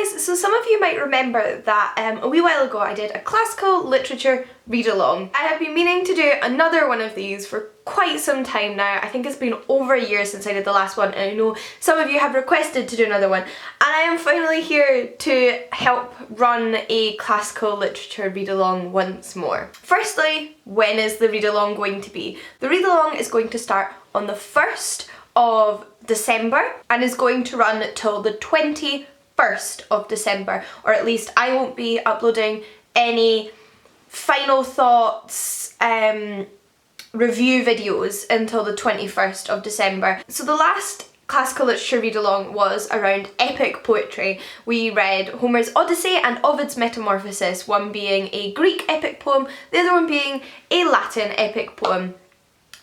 guys, so some of you might remember that a wee while ago I did a classical literature read-along. I have been meaning to do another one of these for quite some time now. I think it's been over a year since I did the last one, and I know some of you have requested to do another one, and I am finally here to help run a classical literature read-along once more. Firstly, when is the read-along going to be? The read-along is going to start on the 1st of December and is going to run till the 21st of December, or at least I won't be uploading any final thoughts review videos until the 21st of December. So the last classical literature read-along was around epic poetry. We read Homer's Odyssey and Ovid's Metamorphoses, one being a Greek epic poem, the other one being a Latin epic poem.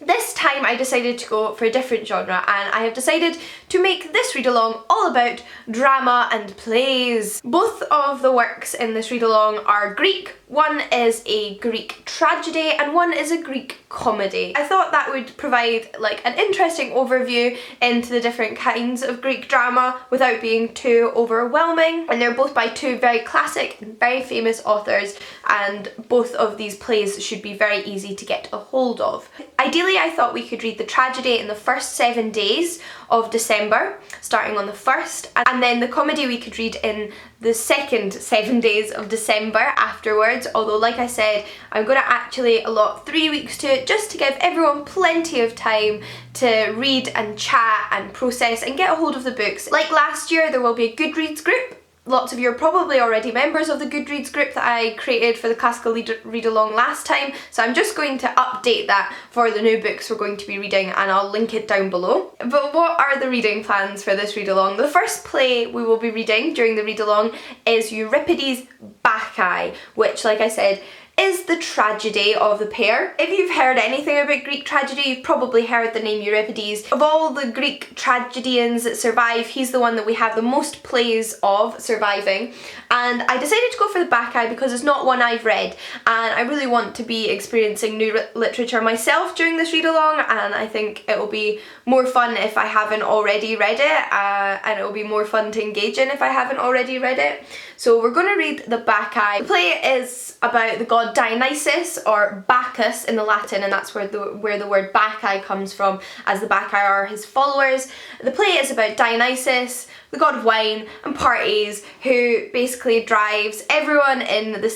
This time I decided to go for a different genre, and I have decided to make this read-along all about drama and plays. Both of the works in this read-along are Greek. One is a Greek tragedy and one is a Greek comedy. I thought that would provide like an interesting overview into the different kinds of Greek drama without being too overwhelming. And they're both by two very classic and very famous authors, and both of these plays should be very easy to get a hold of. Ideally, I thought we could read the tragedy in the first 7 days of December, starting on the 1st, and then the comedy we could read in the second 7 days of December afterwards, although like I said, I'm going to actually allot 3 weeks to it just to give everyone plenty of time to read and chat and process and get a hold of the books. Like last year, there will be a Goodreads group. Lots of you are probably already members of the Goodreads group that I created for the classical read-along last time, so I'm just going to update that for the new books we're going to be reading, and I'll link it down below. But what are the reading plans for this read-along? The first play we will be reading during the read-along is Euripides' Bacchae, which, like I said, is the tragedy of the pair. If you've heard anything about Greek tragedy, you've probably heard the name Euripides. Of all the Greek tragedians that survive, he's the one that we have the most plays of surviving. And I decided to go for the Bacchae because it's not one I've read, and I really want to be experiencing new literature myself during this read-along, and I think it will be more fun if I haven't already read it, and it will be more fun to engage in if I haven't already read it. So we're going to read the Bacchae. The play is about the god Dionysus, or Bacchus in the Latin, and that's where the word Bacchae comes from, as the Bacchae are his followers. The play is about Dionysus, the god of wine and parties, who basically drives everyone in the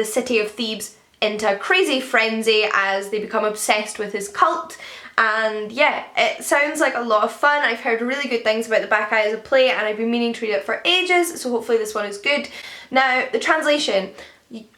city of Thebes into a crazy frenzy as they become obsessed with his cult. And yeah, it sounds like a lot of fun. I've heard really good things about the Bacchae as a play, and I've been meaning to read it for ages, so hopefully this one is good. Now, the translation.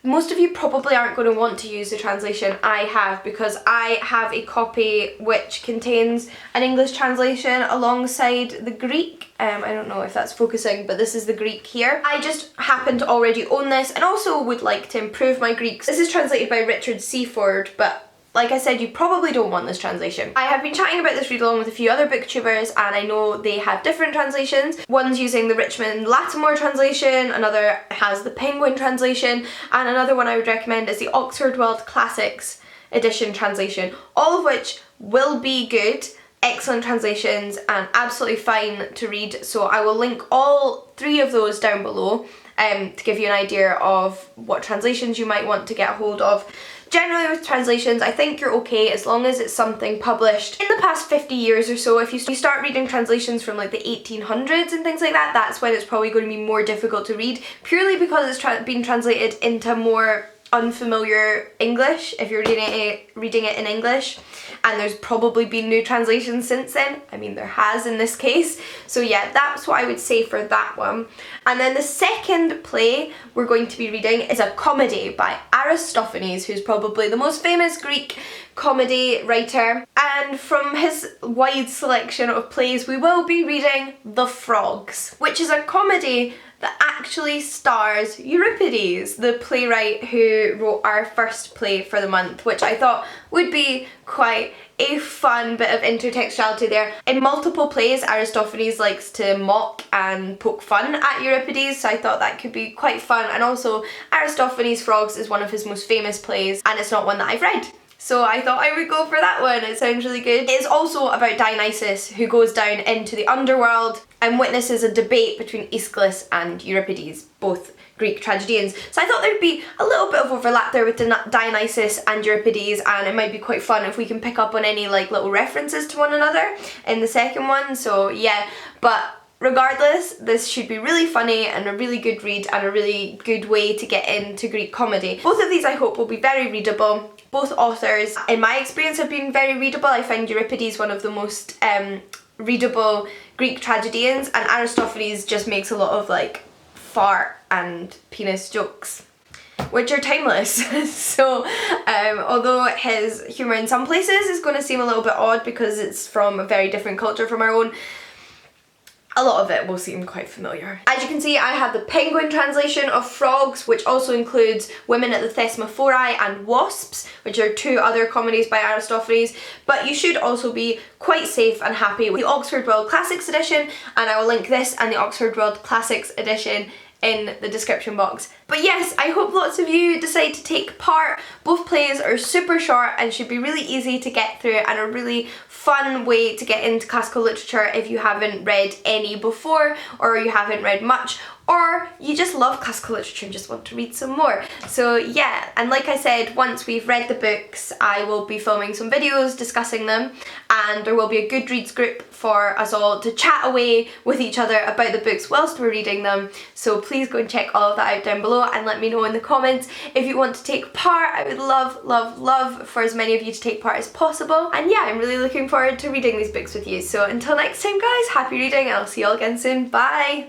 Most of you probably aren't going to want to use the translation I have, because I have a copy which contains an English translation alongside the Greek. I don't know if that's focusing, but this is the Greek here. I just happen to already own this and also would like to improve my Greek. This is translated by Richard Seaford, but like I said, you probably don't want this translation. I have been chatting about this read-along with a few other booktubers, and I know they have different translations. One's using the Richmond Lattimore translation, another has the Penguin translation, and another one I would recommend is the Oxford World Classics edition translation, all of which will be good, excellent translations and absolutely fine to read. So I will link all 3 of those down below to give you an idea of what translations you might want to get a hold of. Generally with translations, I think you're okay as long as it's something published in the past 50 years or so. If you start reading translations from like the 1800s and things like that, that's when it's probably going to be more difficult to read, purely because it's being translated into more unfamiliar English if you're reading it in English, and there's probably been new translations since then. I mean, there has in this case. So yeah, that's what I would say for that one. And then the second play we're going to be reading is a comedy by Aristophanes, who's probably the most famous Greek comedy writer. And from his wide selection of plays, we will be reading The Frogs, which is a comedy that actually stars Euripides, the playwright who wrote our first play for the month, which I thought would be quite a fun bit of intertextuality there. In multiple plays, Aristophanes likes to mock and poke fun at Euripides, so I thought that could be quite fun. And also, Aristophanes' Frogs is one of his most famous plays, and it's not one that I've read. So I thought I would go for that one. It sounds really good. It's also about Dionysus, who goes down into the underworld and witnesses a debate between Aeschylus and Euripides, both Greek tragedians. So I thought there'd be a little bit of overlap there with Dionysus and Euripides, and it might be quite fun if we can pick up on any like little references to one another in the second one. So yeah, but regardless, this should be really funny and a really good read and a really good way to get into Greek comedy. Both of these I hope will be very readable. Both authors, in my experience, have been very readable. I find Euripides one of the most readable Greek tragedians, and Aristophanes just makes a lot of like fart and penis jokes, which are timeless. So although his humour in some places is going to seem a little bit odd because it's from a very different culture from our own, a lot of it will seem quite familiar. As you can see, I have the Penguin translation of Frogs, which also includes Women at the Thesmophori and Wasps, which are two other comedies by Aristophanes, but you should also be quite safe and happy with the Oxford World Classics edition, and I will link this and the Oxford World Classics edition in the description box. But yes, I hope lots of you decide to take part. Both plays are super short and should be really easy to get through and a really fun way to get into classical literature if you haven't read any before, or you haven't read much, or you just love classical literature and just want to read some more. So yeah, and like I said, once we've read the books, I will be filming some videos discussing them, and there will be a Goodreads group for us all to chat away with each other about the books whilst we're reading them. So please go and check all of that out down below and let me know in the comments if you want to take part. I would love for as many of you to take part as possible. And yeah, I'm really looking forward to reading these books with you. So until next time guys, happy reading and I'll see you all again soon. Bye!